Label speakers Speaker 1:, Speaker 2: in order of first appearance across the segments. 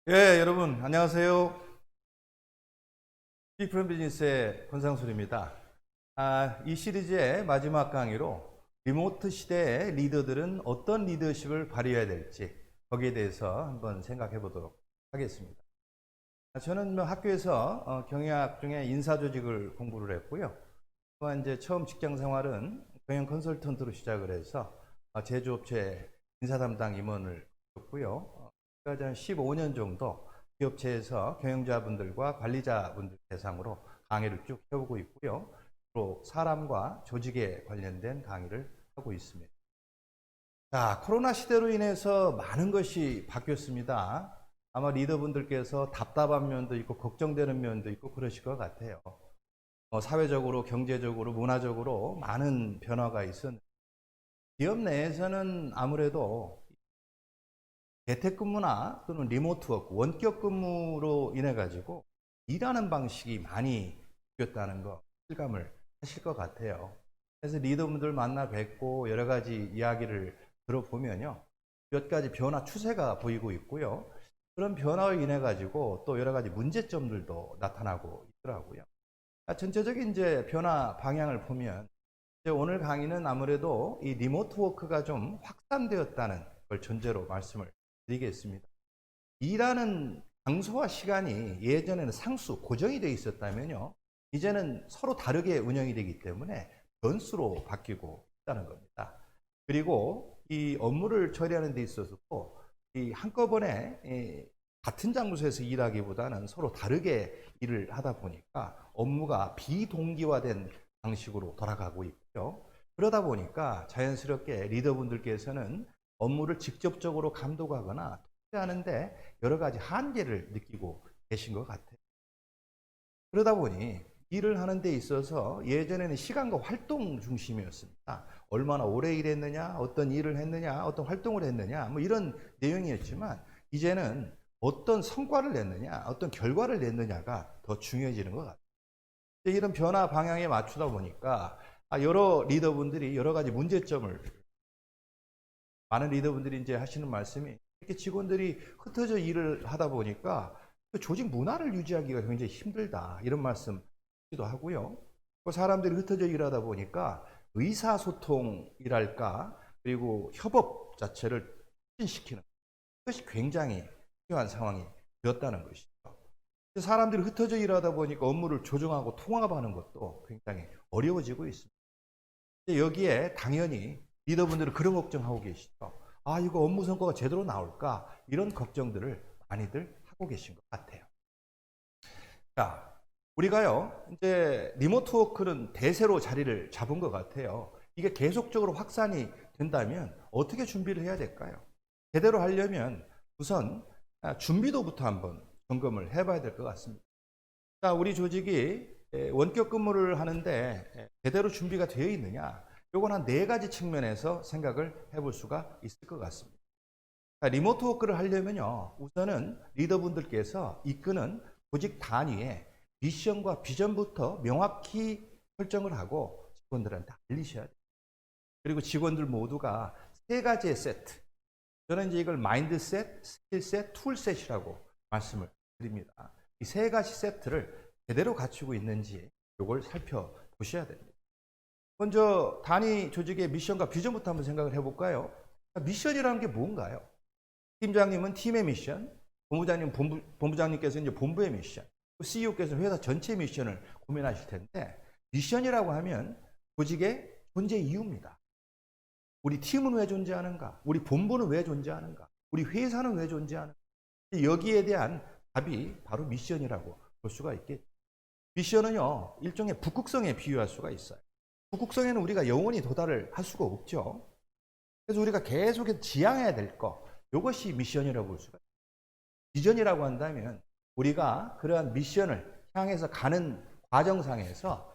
Speaker 1: 예, 여러분, 안녕하세요. 피프롬 비즈니스의 권상술입니다. 이 시리즈의 마지막 강의로 리모트 시대의 리더들은 어떤 리더십을 발휘해야 될지 거기에 대해서 한번 생각해 보도록 하겠습니다. 저는 학교에서 경영학 중에 인사조직을 공부를 했고요. 또한 이제 처음 직장 생활은 경영 컨설턴트로 시작을 해서 제조업체 인사 담당 임원을 했고요. 그러니까 한 15년 정도 기업체에서 경영자분들과 관리자분들 대상으로 강의를 쭉 해오고 있고요. 또 사람과 조직에 관련된 강의를 하고 있습니다. 자, 코로나 시대로 인해서 많은 것이 바뀌었습니다. 아마 리더분들께서 답답한 면도 있고 걱정되는 면도 있고 그러실 것 같아요. 사회적으로, 경제적으로, 문화적으로 많은 변화가 있었는데 기업 내에서는 아무래도 재택근무나 또는 리모트워크, 원격 근무로 인해 가지고 일하는 방식이 많이 바뀌었다는 거 실감을 하실 것 같아요. 그래서 리더분들 만나 뵙고 여러 가지 이야기를 들어보면요. 몇 가지 변화 추세가 보이고 있고요. 그런 변화로 인해 가지고 또 여러 가지 문제점들도 나타나고 있더라고요. 전체적인 이제 변화 방향을 보면 이제 오늘 강의는 아무래도 이 리모트 워크가 좀 확산되었다는 걸 전제로 말씀을 드리겠습니다. 일하는 장소와 시간이 예전에는 상수 고정이 되어 있었다면요. 이제는 서로 다르게 운영이 되기 때문에 변수로 바뀌고 있다는 겁니다. 그리고 이 업무를 처리하는 데 있어서도 이 한꺼번에 같은 장소에서 일하기보다는 서로 다르게 일을 하다 보니까 업무가 비동기화된 방식으로 돌아가고 있고요. 그러다 보니까 자연스럽게 리더분들께서는 업무를 직접적으로 감독하거나 통제하는데 여러 가지 한계를 느끼고 계신 것 같아요. 그러다 보니 일을 하는 데 있어서 예전에는 시간과 활동 중심이었습니다. 얼마나 오래 일했느냐, 어떤 일을 했느냐, 어떤 활동을 했느냐, 뭐 이런 내용이었지만 이제는 어떤 성과를 냈느냐, 어떤 결과를 냈느냐가 더 중요해지는 것 같아요. 이런 변화 방향에 맞추다 보니까 여러 리더분들이 여러 가지 문제점을 많은 리더분들이 이제 하시는 말씀이 이렇게 직원들이 흩어져 일을 하다 보니까 조직 문화를 유지하기가 굉장히 힘들다 이런 말씀도 하고요. 사람들이 흩어져 일하다 보니까 의사소통이랄까 그리고 협업 자체를 촉진시키는 것이 굉장히 필요한 상황이 되었다는 것이죠. 사람들이 흩어져 일하다 보니까 업무를 조정하고 통합하는 것도 굉장히 어려워지고 있습니다. 여기에 당연히 리더분들은 그런 걱정하고 계시죠. 이거 업무 성과가 제대로 나올까? 이런 걱정들을 많이들 하고 계신 것 같아요. 자, 우리가요, 이제 리모트 워크는 대세로 자리를 잡은 것 같아요. 이게 계속적으로 확산이 된다면 어떻게 준비를 해야 될까요? 제대로 하려면 우선 준비도부터 한번 점검을 해봐야 될 것 같습니다. 자, 우리 조직이 원격 근무를 하는데 제대로 준비가 되어 있느냐? 요건 한 4가지 측면에서 생각을 해볼 수가 있을 것 같습니다. 자, 리모트 워크를 하려면요. 우선은 리더분들께서 이끄는 조직 단위의 미션과 비전부터 명확히 설정을 하고 직원들한테 알리셔야 돼요. 그리고 직원들 모두가 3가지의 세트. 저는 이제 이걸 마인드셋, 스킬셋, 툴셋이라고 말씀을 드립니다. 이 3가지 세트를 제대로 갖추고 있는지 이걸 살펴보셔야 됩니다. 먼저 단위 조직의 미션과 비전부터 한번 생각을 해볼까요? 미션이라는 게 뭔가요? 팀장님은 팀의 미션, 본부장님께서 이제 본부의 미션, CEO께서는 회사 전체 미션을 고민하실 텐데 미션이라고 하면 조직의 존재 이유입니다. 우리 팀은 왜 존재하는가? 우리 본부는 왜 존재하는가? 우리 회사는 왜 존재하는가? 여기에 대한 답이 바로 미션이라고 볼 수가 있겠죠. 미션은요, 일종의 북극성에 비유할 수가 있어요. 북극성에는 우리가 영원히 도달을 할 수가 없죠. 그래서 우리가 계속해서 지향해야 될 것, 이것이 미션이라고 볼 수가 있어요. 비전이라고 한다면 우리가 그러한 미션을 향해서 가는 과정상에서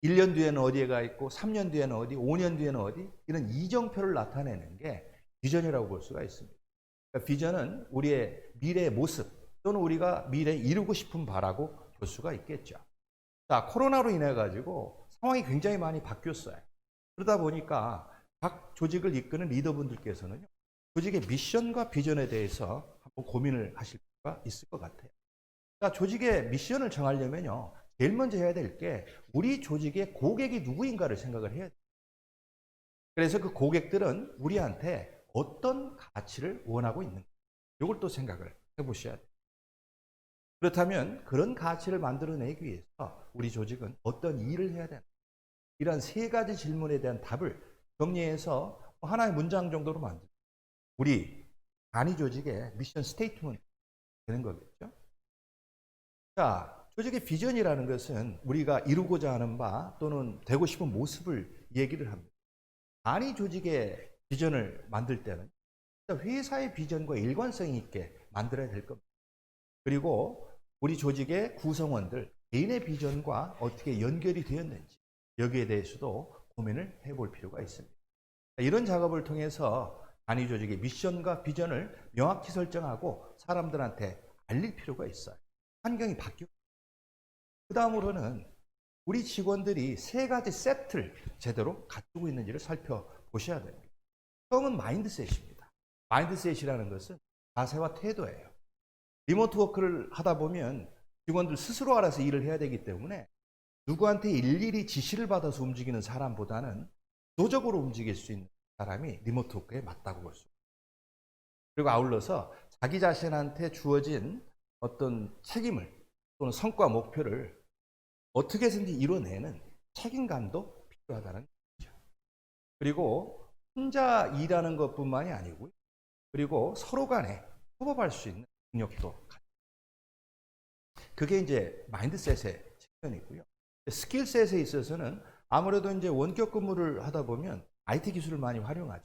Speaker 1: 1년 뒤에는 어디에 가 있고 3년 뒤에는 어디, 5년 뒤에는 어디 이런 이정표를 나타내는 게 비전이라고 볼 수가 있습니다. 그러니까 비전은 우리의 미래의 모습 또는 우리가 미래에 이루고 싶은 바라고 볼 수가 있겠죠. 자, 코로나로 인해 가지고 상황이 굉장히 많이 바뀌었어요. 그러다 보니까 각 조직을 이끄는 리더분들께서는 조직의 미션과 비전에 대해서 한번 고민을 하실 필요가 있을 것 같아요. 그러니까 조직의 미션을 정하려면요, 제일 먼저 해야 될 게 우리 조직의 고객이 누구인가를 생각을 해야 돼요. 그래서 그 고객들은 우리한테 어떤 가치를 원하고 있는가, 이걸 또 생각을 해보셔야 돼요. 그렇다면 그런 가치를 만들어내기 위해서 우리 조직은 어떤 일을 해야 되나, 이런 세 가지 질문에 대한 답을 정리해서 하나의 문장 정도로 만들고 우리 단위 조직의 미션 스테이트먼트 되는 거겠죠. 자, 조직의 비전이라는 것은 우리가 이루고자 하는 바 또는 되고 싶은 모습을 얘기를 합니다. 단위 조직의 비전을 만들 때는 회사의 비전과 일관성 있게 만들어야 될 겁니다. 그리고 우리 조직의 구성원들 개인의 비전과 어떻게 연결이 되었는지 여기에 대해서도 고민을 해볼 필요가 있습니다. 이런 작업을 통해서 단위 조직의 미션과 비전을 명확히 설정하고 사람들한테 알릴 필요가 있어요. 환경이 바뀌고, 그 다음으로는 우리 직원들이 세 가지 세트를 제대로 갖추고 있는지를 살펴보셔야 됩니다. 처음은 마인드셋입니다. 마인드셋이라는 것은 자세와 태도예요. 리모트 워크를 하다 보면 직원들 스스로 알아서 일을 해야 되기 때문에 누구한테 일일이 지시를 받아서 움직이는 사람보다는 주도적으로 움직일 수 있는 사람이 리모트 워크에 맞다고 볼 수 있습니다. 그리고 아울러서 자기 자신한테 주어진 어떤 책임을 또는 성과 목표를 어떻게 해서든지 이뤄내는 책임감도 필요하다는 거죠. 그리고 혼자 일하는 것뿐만이 아니고요. 그리고 서로 간에 협업할 수 있는 능력도 갖고, 그게 이제 마인드셋의 측면이고요. 스킬셋에 있어서는 아무래도 이제 원격 근무를 하다 보면 IT 기술을 많이 활용하죠.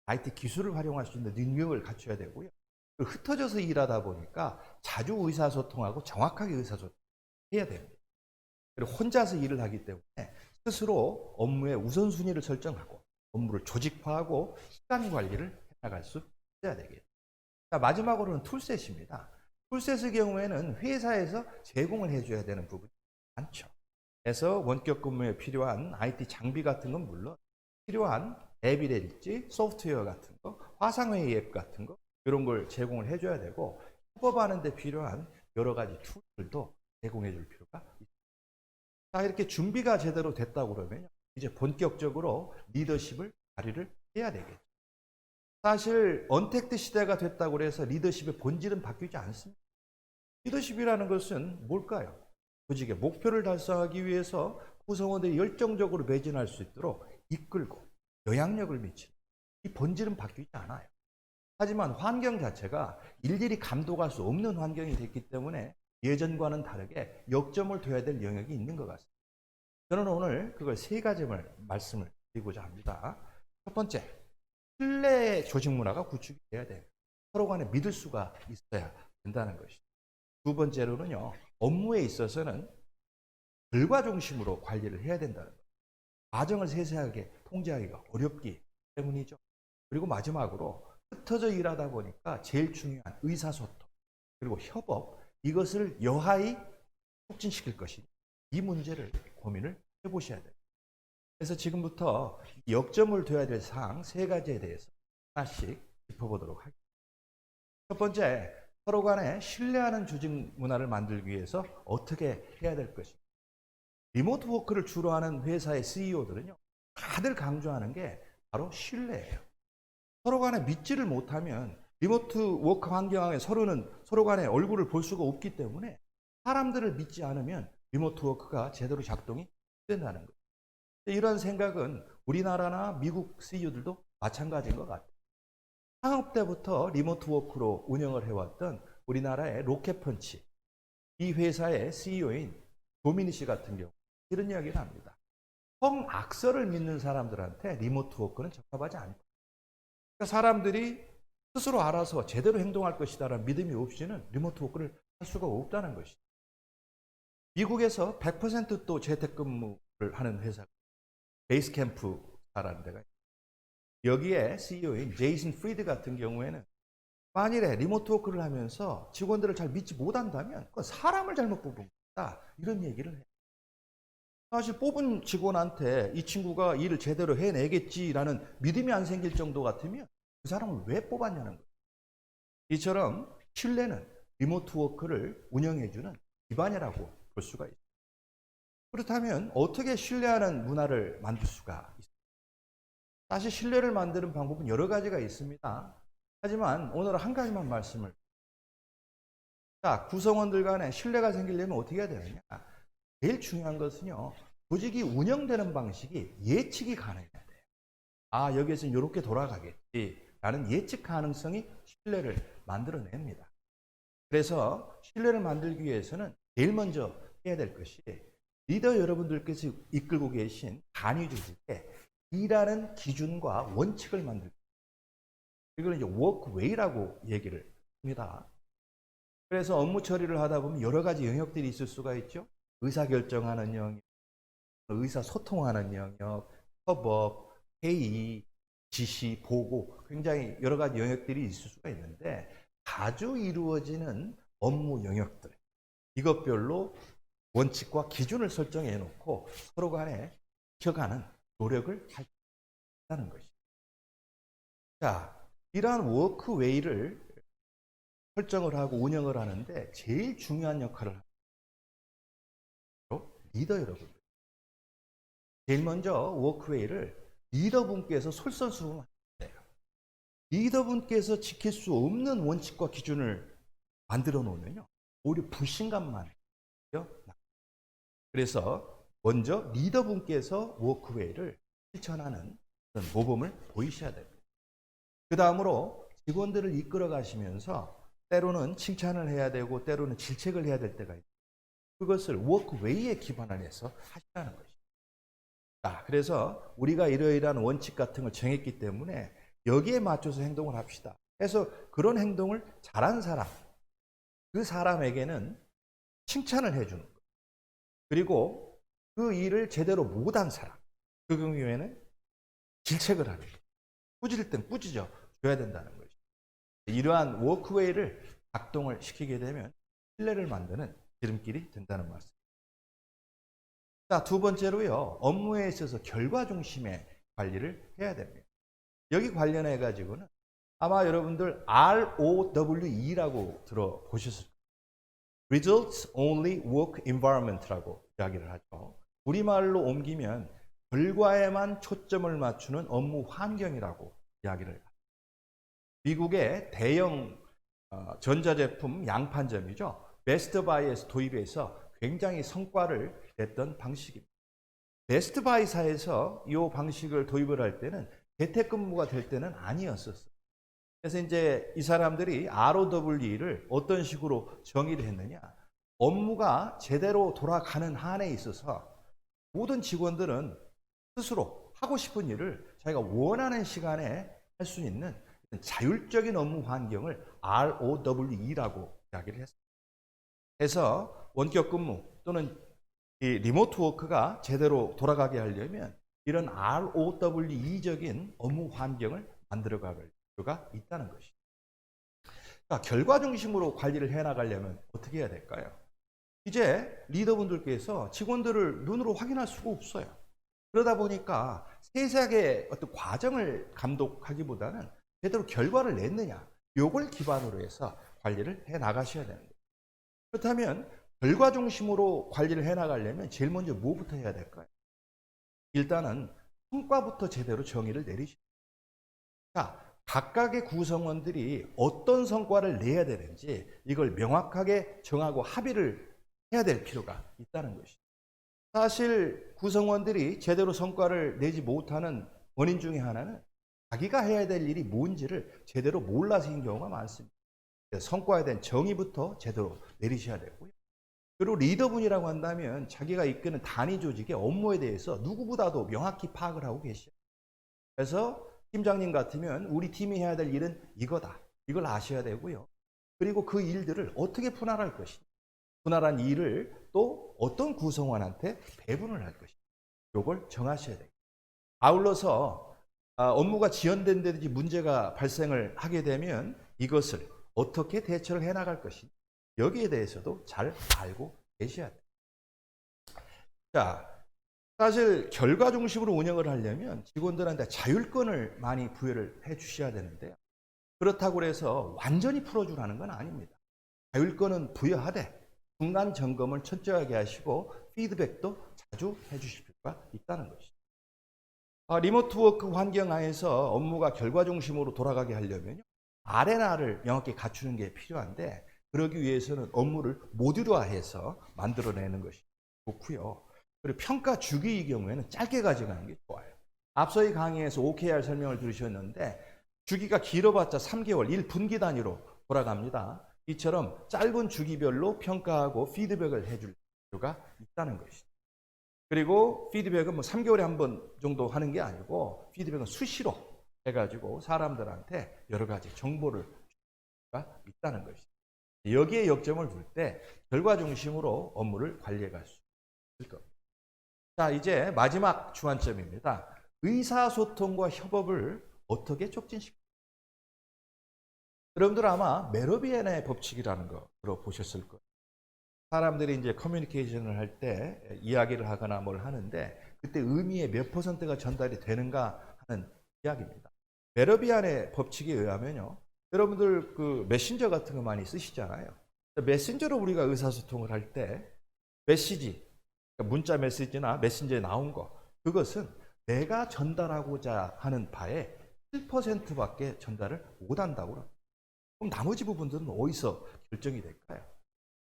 Speaker 1: IT 기술을 활용할 수 있는 능력을 갖춰야 되고요. 흩어져서 일하다 보니까 자주 의사소통하고 정확하게 의사소통해야 됩니다. 그리고 혼자서 일을 하기 때문에 스스로 업무의 우선순위를 설정하고 업무를 조직화하고 시간 관리를 해나갈 수 있어야 되겠죠. 자, 마지막으로는 툴셋입니다. 툴셋의 경우에는 회사에서 제공을 해줘야 되는 부분이 많죠. 그래서 원격 근무에 필요한 IT 장비 같은 건 물론 필요한 앱이랄지 소프트웨어 같은 거, 화상회의 앱 같은 거 이런 걸 제공을 해줘야 되고, 협업하는 데 필요한 여러 가지 툴들도 제공해 줄 필요가 있습니다. 자, 이렇게 준비가 제대로 됐다고 그러면 이제 본격적으로 리더십을 발휘를 해야 되겠죠. 사실 언택트 시대가 됐다고 해서 리더십의 본질은 바뀌지 않습니다. 리더십이라는 것은 뭘까요? 조직의 목표를 달성하기 위해서 구성원들이 열정적으로 매진할 수 있도록 이끌고 영향력을 미치는, 이 본질은 바뀌지 않아요. 하지만 환경 자체가 일일이 감독할 수 없는 환경이 됐기 때문에 예전과는 다르게 역점을 둬야 될 영역이 있는 것 같습니다. 저는 오늘 그걸 세 가지를 말씀을 드리고자 합니다. 첫 번째, 신뢰의 조직 문화가 구축이 돼야 돼요. 서로 간에 믿을 수가 있어야 된다는 것이죠. 두 번째로는요, 업무에 있어서는 결과 중심으로 관리를 해야 된다는 거예요. 과정을 세세하게 통제하기가 어렵기 때문이죠. 그리고 마지막으로 흩어져 일하다 보니까 제일 중요한 의사소통 그리고 협업, 이것을 여하히 촉진시킬 것이니 이 문제를 고민을 해보셔야 돼요. 그래서 지금부터 역점을 둬야 될 사항 세 가지에 대해서 하나씩 짚어보도록 하겠습니다. 첫 번째, 서로 간에 신뢰하는 조직 문화를 만들기 위해서 어떻게 해야 될 것인가. 리모트 워크를 주로 하는 회사의 CEO들은요, 다들 강조하는 게 바로 신뢰예요. 서로 간에 믿지를 못하면 리모트 워크 환경에 서로 간에 얼굴을 볼 수가 없기 때문에 사람들을 믿지 않으면 리모트 워크가 제대로 작동이 안 된다는 거예요. 이런 생각은 우리나라나 미국 CEO들도 마찬가지인 것 같아요. 창업 때부터 리모트 워크로 운영을 해왔던 우리나라의 로켓펀치, 이 회사의 CEO인 조민희 씨 같은 경우 이런 이야기를 합니다. 성악설을 믿는 사람들한테 리모트 워크는 적합하지 않다. 그러니까 사람들이 스스로 알아서 제대로 행동할 것이다라는 믿음이 없이는 리모트 워크를 할 수가 없다는 것이죠. 미국에서 100% 또 재택근무를 하는 회사 베이스캠프라는 데가 있어요. 여기에 CEO인 제이슨 프리드 같은 경우에는 만일에 리모트 워크를 하면서 직원들을 잘 믿지 못한다면 그건 사람을 잘못 뽑은 거다, 이런 얘기를 해요. 사실 뽑은 직원한테 이 친구가 일을 제대로 해내겠지라는 믿음이 안 생길 정도 같으면 그 사람을 왜 뽑았냐는 거예요. 이처럼 신뢰는 리모트 워크를 운영해주는 기반이라고 볼 수가 있습니다. 그렇다면 어떻게 신뢰하는 문화를 만들 수가 있습니까? 사실 신뢰를 만드는 방법은 여러 가지가 있습니다. 하지만 오늘 한 가지만 말씀을. 자, 구성원들 간에 신뢰가 생기려면 어떻게 해야 되느냐? 제일 중요한 것은요, 조직이 운영되는 방식이 예측이 가능해야 돼요. 아, 여기에서는 이렇게 돌아가겠지라는 예측 가능성이 신뢰를 만들어냅니다. 그래서 신뢰를 만들기 위해서는 제일 먼저 해야 될 것이 리더 여러분들께서 이끌고 계신 단위 조직에 일하는 기준과 원칙을 만들고, 이걸 이제 워크웨이라고 얘기를 합니다. 그래서 업무 처리를 하다 보면 여러 가지 영역들이 있을 수가 있죠. 의사결정하는 영역, 의사소통하는 영역, 협업, 회의, 지시, 보고, 굉장히 여러 가지 영역들이 있을 수가 있는데, 자주 이루어지는 업무 영역들, 이것별로 원칙과 기준을 설정해 놓고 서로 간에 지켜가는 노력을 한다는 것이죠. 자, 이러한 워크웨이를 설정을 하고 운영을 하는데 제일 중요한 역할을 하는 리더 여러분들. 제일 먼저 워크웨이를 리더분께서 솔선수범하셔야 돼요. 리더분께서 지킬 수 없는 원칙과 기준을 만들어 놓으면요, 오히려 불신감만 해요. 그래서 먼저 리더분께서 워크웨이를 실천하는 그런 모범을 보이셔야 됩니다. 그 다음으로 직원들을 이끌어 가시면서 때로는 칭찬을 해야 되고 때로는 질책을 해야 될 때가 있고, 그것을 워크웨이에 기반을 해서 하시라는 것이죠. 자, 그래서 우리가 이러이러한 원칙 같은 걸 정했기 때문에 여기에 맞춰서 행동을 합시다. 그래서 그런 행동을 잘한 사람, 그 사람에게는 칭찬을 해주는 거예요. 그리고 그 일을 제대로 못한 사람, 그 경우에는 질책을 하는 거예요. 꾸질 땐 꾸짖어 줘야 된다는 거죠. 이러한 워크웨이를 작동을 시키게 되면 신뢰를 만드는 지름길이 된다는 말씀. 자, 두 번째로요, 업무에 있어서 결과 중심의 관리를 해야 됩니다. 여기 관련해 가지고는 아마 여러분들 ROWE라고 들어보셨을 거예요. Results Only Work Environment라고 이야기를 하죠. 우리말로 옮기면 결과에만 초점을 맞추는 업무 환경이라고 이야기를 합니다. 미국의 대형 전자제품 양판점이죠. 베스트바이에서 도입해서 굉장히 성과를 냈던 방식입니다. 베스트바이사에서 이 방식을 도입을 할 때는 재택근무가 될 때는 아니었었어요. 그래서 이제 이 사람들이 ROW를 어떤 식으로 정의를 했느냐, 업무가 제대로 돌아가는 한에 있어서 모든 직원들은 스스로 하고 싶은 일을 자기가 원하는 시간에 할 수 있는 자율적인 업무 환경을 ROWE라고 이야기를 했습니다. 그래서 원격 근무 또는 이 리모트 워크가 제대로 돌아가게 하려면 이런 ROWE적인 업무 환경을 만들어갈 필요가 있다는 것이죠. 자, 결과 중심으로 관리를 해나가려면 어떻게 해야 될까요? 이제 리더분들께서 직원들을 눈으로 확인할 수가 없어요. 그러다 보니까 세세하게 어떤 과정을 감독하기보다는 제대로 결과를 냈느냐, 요걸 기반으로 해서 관리를 해 나가셔야 되는 거예요. 그렇다면 결과 중심으로 관리를 해 나가려면 제일 먼저 뭐부터 해야 될까요? 일단은 성과부터 제대로 정의를 내리셔야 돼요. 자, 각각의 구성원들이 어떤 성과를 내야 되는지 이걸 명확하게 정하고 합의를 해야 될 필요가 있다는 것이죠. 사실 구성원들이 제대로 성과를 내지 못하는 원인 중에 하나는 자기가 해야 될 일이 뭔지를 제대로 몰라서인 경우가 많습니다. 성과에 대한 정의부터 제대로 내리셔야 되고요. 그리고 리더분이라고 한다면 자기가 이끄는 단위 조직의 업무에 대해서 누구보다도 명확히 파악을 하고 계시죠. 그래서 팀장님 같으면 우리 팀이 해야 될 일은 이거다, 이걸 아셔야 되고요. 그리고 그 일들을 어떻게 분할할 것이냐, 분할한 일을 또 어떤 구성원한테 배분을 할 것이냐, 이걸 정하셔야 돼요. 아울러서 업무가 지연된다든지 문제가 발생을 하게 되면 이것을 어떻게 대처를 해나갈 것이냐, 여기에 대해서도 잘 알고 계셔야 돼요. 자, 사실 결과 중심으로 운영을 하려면 직원들한테 자율권을 많이 부여를 해 주셔야 되는데요. 그렇다고 해서 완전히 풀어주라는 건 아닙니다. 자율권은 부여하되 중간 점검을 철저하게 하시고 피드백도 자주 해주실 필요가 있다는 것이죠. 리모트 워크 환경 하에서 업무가 결과 중심으로 돌아가게 하려면 R&R을 명확히 갖추는 게 필요한데, 그러기 위해서는 업무를 모듈화해서 만들어내는 것이 좋고요. 그리고 평가 주기의 경우에는 짧게 가져가는 게 좋아요. 앞서의 강의에서 OKR 설명을 들으셨는데 주기가 길어봤자 3개월, 1분기 단위로 돌아갑니다. 이처럼 짧은 주기별로 평가하고 피드백을 해줄 필요가 있다는 것이죠. 그리고 피드백은 뭐 3개월에 한 번 정도 하는 게 아니고 피드백은 수시로 해가지고 사람들한테 여러 가지 정보를 줄 필요가 있다는 것이죠. 여기에 역점을 둘 때 결과 중심으로 업무를 관리해 갈 수 있을 겁니다. 자, 이제 마지막 주안점입니다. 의사소통과 협업을 어떻게 촉진시킬까? 여러분들 아마 메로비안의 법칙이라는 거 들어보셨을 거예요. 사람들이 이제 커뮤니케이션을 할 때 이야기를 하거나 뭘 하는데 그때 의미의 몇 %가 전달이 되는가 하는 이야기입니다. 메로비안의 법칙에 의하면요, 여러분들 그 메신저 같은 거 많이 쓰시잖아요. 메신저로 우리가 의사소통을 할 때 메시지, 문자 메시지나 메신저에 나온 거, 그것은 내가 전달하고자 하는 바에 7%밖에 전달을 못한다고 합니다. 그럼 나머지 부분들은 어디서 결정이 될까요?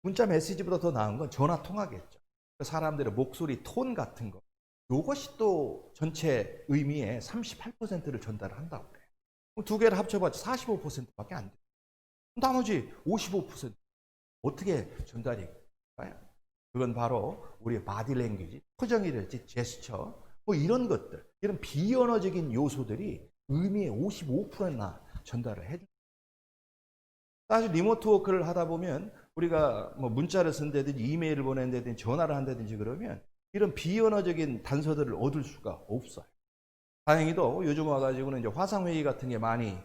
Speaker 1: 문자 메시지보다 더 나은 건 전화 통화겠죠. 사람들의 목소리 톤 같은 거, 이것이 또 전체 의미의 38%를 전달한다고 그래요. 두 개를 합쳐봤자 45%밖에 안 돼요. 나머지 55% 어떻게 전달이 될까요? 그건 바로 우리의 바디 랭귀지, 표정이랄지 제스처, 뭐 이런 것들, 이런 비언어적인 요소들이 의미의 55%나 전달을 해줍니다. 사실 리모트 워크를 하다 보면 우리가 뭐 문자를 쓴다든지 이메일을 보낸다든지 전화를 한다든지 그러면 이런 비언어적인 단서들을 얻을 수가 없어요. 다행히도 요즘 와가지고는 이제 화상회의 같은 게 많이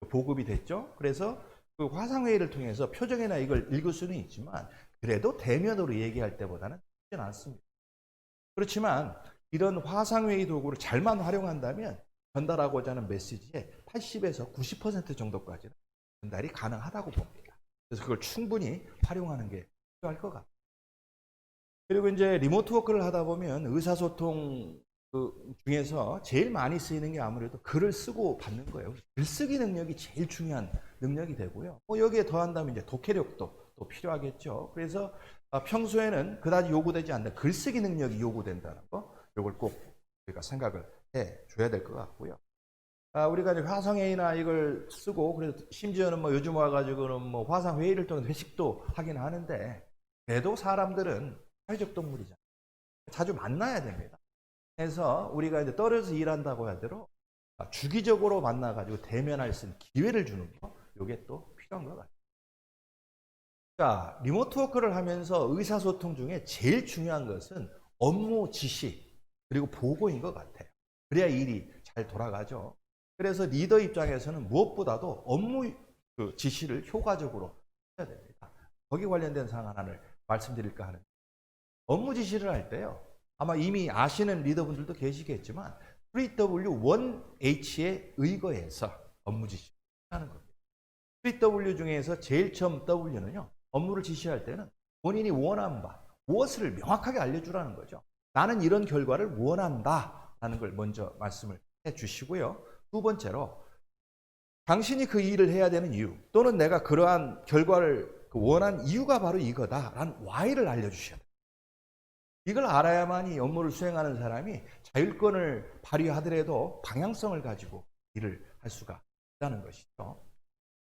Speaker 1: 보급이 됐죠. 그래서 그 화상회의를 통해서 표정이나 이걸 읽을 수는 있지만 그래도 대면으로 얘기할 때보다는 쉽지는 않습니다. 그렇지만 이런 화상회의 도구를 잘만 활용한다면 전달하고자 하는 메시지의 80에서 90% 정도까지는 전달이 가능하다고 봅니다. 그래서 그걸 충분히 활용하는 게 필요할 것 같아요. 그리고 이제 리모트 워크를 하다 보면 의사소통 중에서 제일 많이 쓰이는 게 아무래도 글을 쓰고 받는 거예요. 글쓰기 능력이 제일 중요한 능력이 되고요. 여기에 더한다면 이제 독해력도 또 필요하겠죠. 그래서 평소에는 그다지 요구되지 않는 글쓰기 능력이 요구된다는 거, 이걸 꼭 우리가 생각을 해 줘야 될 것 같고요. 우리가 이제 화상회의나 이걸 쓰고, 그래서 심지어는 뭐 요즘 와가지고는 뭐 화상회의를 통해서 회식도 하긴 하는데, 그래도 사람들은 사회적 동물이잖아요. 자주 만나야 됩니다. 그래서 우리가 이제 떨어져서 일한다고 하더라도 주기적으로 만나가지고 대면할 수 있는 기회를 주는 거, 이게 또 필요한 것 같아요. 자, 리모트 워크를 하면서 의사소통 중에 제일 중요한 것은 업무 지시, 그리고 보고인 것 같아요. 그래야 일이 잘 돌아가죠. 그래서 리더 입장에서는 무엇보다도 업무 지시를 효과적으로 해야 됩니다. 거기 관련된 사항 하나를 말씀드릴까 하는데, 업무 지시를 할 때요, 아마 이미 아시는 리더분들도 계시겠지만 3W1H에 의거해서 업무 지시를 하는 겁니다. 3W 중에서 제일 처음 W는요, 업무를 지시할 때는 본인이 원하는 바, 무엇을 명확하게 알려주라는 거죠. 나는 이런 결과를 원한다 라는 걸 먼저 말씀을 해 주시고요. 두 번째로, 당신이 그 일을 해야 되는 이유, 또는 내가 그러한 결과를 원한 이유가 바로 이거다 라는 why를 알려주셔야 돼요. 이걸 알아야만이 업무를 수행하는 사람이 자율권을 발휘하더라도 방향성을 가지고 일을 할 수가 있다는 것이죠.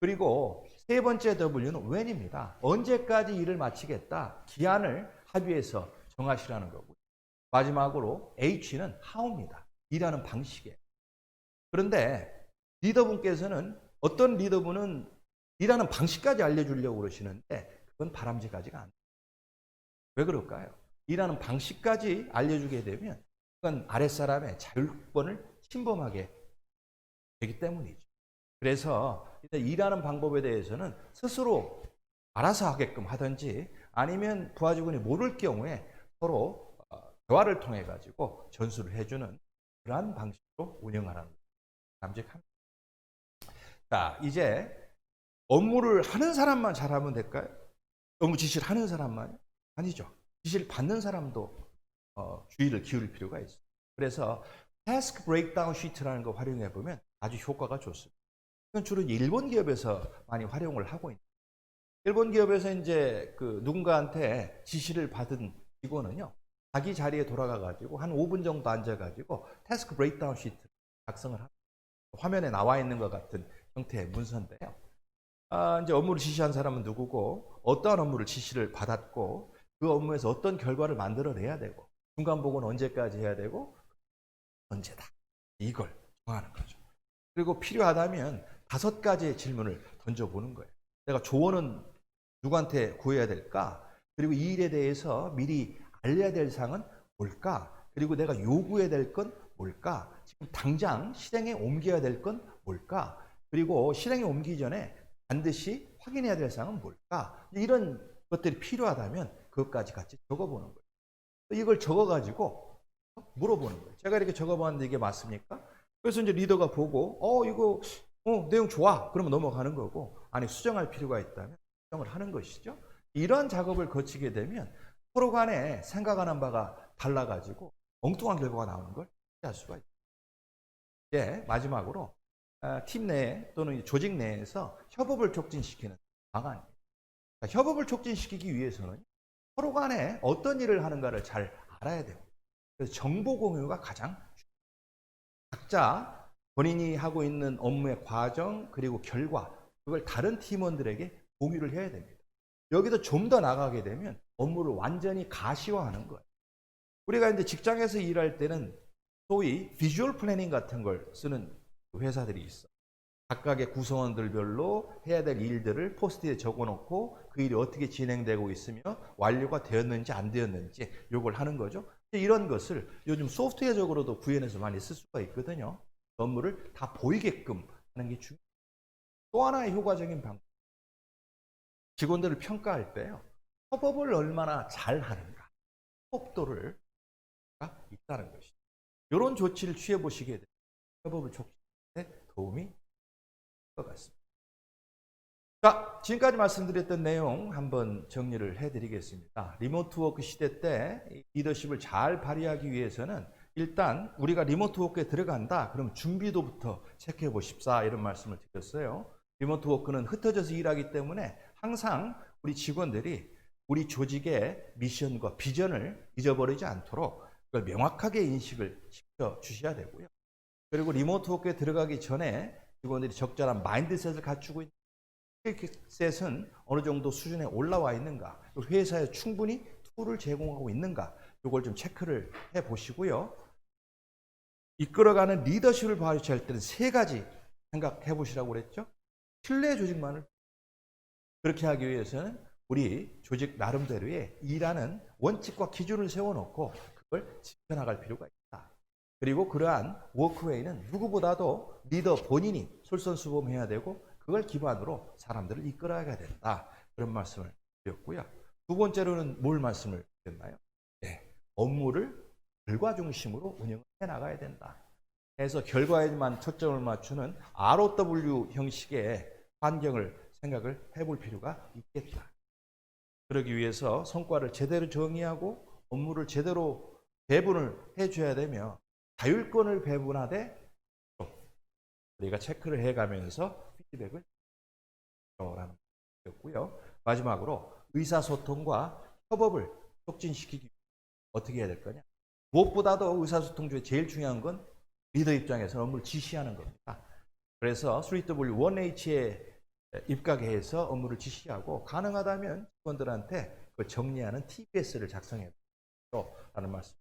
Speaker 1: 그리고 세 번째 W는 when입니다. 언제까지 일을 마치겠다, 기한을 합의해서 정하시라는 거고요. 마지막으로 H는 how입니다. 일하는 방식이에요. 그런데 리더분께서는, 어떤 리더분은 일하는 방식까지 알려주려고 그러시는데 그건 바람직하지가 않아요. 왜 그럴까요? 일하는 방식까지 알려주게 되면 그건 아랫사람의 자율권을 침범하게 되기 때문이죠. 그래서 일하는 방법에 대해서는 스스로 알아서 하게끔 하든지, 아니면 부하 직원이 모를 경우에 서로 대화를 통해 가지고 전수를 해주는 그러한 방식으로 운영하는 것 바람직합니다. 자, 이제 업무를 하는 사람만 잘하면 될까요? 업무 지시를 하는 사람만 아니죠. 지시를 받는 사람도 주의를 기울일 필요가 있어요. 그래서 태스크 브레이크다운 시트라는 거 활용해 보면 아주 효과가 좋습니다. 이건 주로 일본 기업에서 많이 활용을 하고 있는. 일본 기업에서 이제 그 누군가한테 지시를 받은 직원은요, 자기 자리에 돌아가 가지고 한 5분 정도 앉아 가지고 태스크 브레이크다운 시트 작성을 합니다. 화면에 나와 있는 것 같은 형태의 문서인데요. 이제 업무를 지시한 사람은 누구고, 어떠한 업무를 지시를 받았고, 그 업무에서 어떤 결과를 만들어내야 되고, 중간 보고는 언제까지 해야 되고, 언제다. 이걸 정하는 거죠. 그리고 필요하다면 5가지의 질문을 던져보는 거예요. 내가 조언은 누구한테 구해야 될까? 그리고 이 일에 대해서 미리 알려야 될 사항은 뭘까? 그리고 내가 요구해야 될 건 뭘까? 지금 당장 실행에 옮겨야 될 건 뭘까? 그리고 실행에 옮기기 전에 반드시 확인해야 될 사항은 뭘까? 이런 것들이 필요하다면 그것까지 같이 적어보는 거예요. 이걸 적어가지고 물어보는 거예요. 제가 이렇게 적어봤는데 이게 맞습니까? 그래서 이제 리더가 보고 이거 내용 좋아. 그러면 넘어가는 거고, 아니 수정할 필요가 있다면 수정을 하는 것이죠. 이런 작업을 거치게 되면 서로 간에 생각하는 바가 달라가지고 엉뚱한 결과가 나오는 걸 피할 수가 있죠. 이제 마지막으로 팀 내 또는 조직 내에서 협업을 촉진시키는 방안입니다. 협업을 촉진시키기 위해서는 서로 간에 어떤 일을 하는가를 잘 알아야 돼요. 그래서 정보 공유가 가장 중요해요. 각자 본인이 하고 있는 업무의 과정 그리고 결과, 그걸 다른 팀원들에게 공유를 해야 됩니다. 여기도 좀 더 나가게 되면 업무를 완전히 가시화하는 거예요. 우리가 이제 직장에서 일할 때는 소위 비주얼 플래닝 같은 걸 쓰는 회사들이 있어. 각각의 구성원들별로 해야 될 일들을 포스트잇에 적어놓고 그 일이 어떻게 진행되고 있으며 완료가 되었는지 안 되었는지 요걸 하는 거죠. 이런 것을 요즘 소프트웨어적으로도 구현해서 많이 쓸 수가 있거든요. 업무를 다 보이게끔 하는 게 중요해요. 또 하나의 효과적인 방법. 직원들을 평가할 때요. 협업을 얼마나 잘하는가. 협업도를 있다는 것이죠. 이런 조치를 취해 보시게 되면 협업을 촉진하는 데 도움이 될 것 같습니다. 자, 지금까지 말씀드렸던 내용 한번 정리를 해드리겠습니다. 리모트 워크 시대 때 리더십을 잘 발휘하기 위해서는 일단 우리가 리모트 워크에 들어간다. 그럼 준비도부터 체크해 보십사, 이런 말씀을 드렸어요. 리모트 워크는 흩어져서 일하기 때문에 항상 우리 직원들이 우리 조직의 미션과 비전을 잊어버리지 않도록 그걸 명확하게 인식을 시켜 주셔야 되고요. 그리고 리모트 워크에 들어가기 전에 직원들이 적절한 마인드셋을 갖추고 있는, 스킬셋은 어느 정도 수준에 올라와 있는가, 회사에 충분히 툴을 제공하고 있는가, 이걸 좀 체크를 해 보시고요. 이끌어가는 리더십을 발휘할 때는 3가지 생각해 보시라고 그랬죠. 신뢰 조직만을 그렇게 하기 위해서는 우리 조직 나름대로의 일하는 원칙과 기준을 세워놓고 그걸 지켜나갈 필요가 있다. 그리고 그러한 워크웨이는 누구보다도 리더 본인이 솔선수범해야 되고 그걸 기반으로 사람들을 이끌어가야 된다. 그런 말씀을 드렸고요. 두 번째로는 뭘 말씀을 드렸나요? 네, 업무를 결과 중심으로 운영을 해나가야 된다. 그래서 결과에만 초점을 맞추는 ROW 형식의 환경을 생각을 해볼 필요가 있겠다. 그러기 위해서 성과를 제대로 정의하고 업무를 제대로 배분을 해줘야 되며 자율권을 배분하되 우리가 체크를 해가면서 피드백을 라는 것이었고요. 마지막으로 의사소통과 협업을 촉진시키기 위해 어떻게 해야 될 거냐. 무엇보다도 의사소통 중에 제일 중요한 건 리더 입장에서 업무를 지시하는 겁니다. 그래서 3W1H에 입각해서 업무를 지시하고 가능하다면 직원들한테 그 정리하는 TBS를 작성해 라는 말씀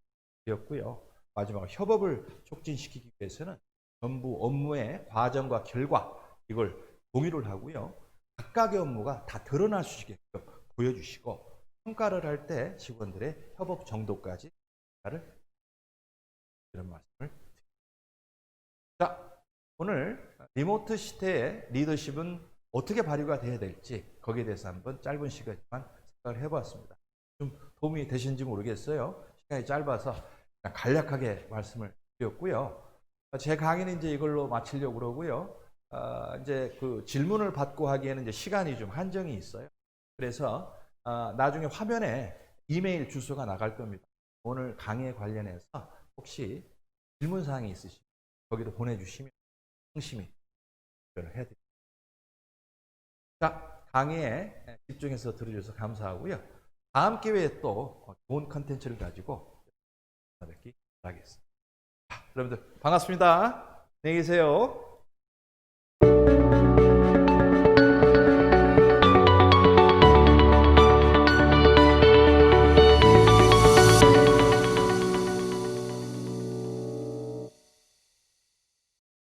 Speaker 1: 드렸고요. 마지막으로 협업을 촉진시키기 위해서는 전부 업무의 과정과 결과 이걸 공유를 하고요. 각각의 업무가 다 드러날 수 있게끔 보여주시고 평가를 할 때 직원들의 협업 정도까지 이런 말씀을 드립니다. 자, 오늘 리모트 시대의 리더십은 어떻게 발휘가 돼야 될지 거기에 대해서 한번 짧은 시간이지만 생각을 해보았습니다. 좀 도움이 되신지 모르겠어요. 시간이 짧아서 그냥 간략하게 말씀을 드렸고요. 제 강의는 이제 이걸로 마치려고 그러고요. 이제 그 질문을 받고 하기에는 이제 시간이 좀 한정이 있어요. 그래서 나중에 화면에 이메일 주소가 나갈 겁니다. 오늘 강의에 관련해서 혹시 질문사항이 있으시면 거기로 보내주시면 성심히 답변을 해드립니다. 자, 강의에 집중해서 들어주셔서 감사하고요. 다음 기회에 또 좋은 컨텐츠를 가지고 뵙기 바라겠습니다. 여러분들 반갑습니다. 안녕히 계세요.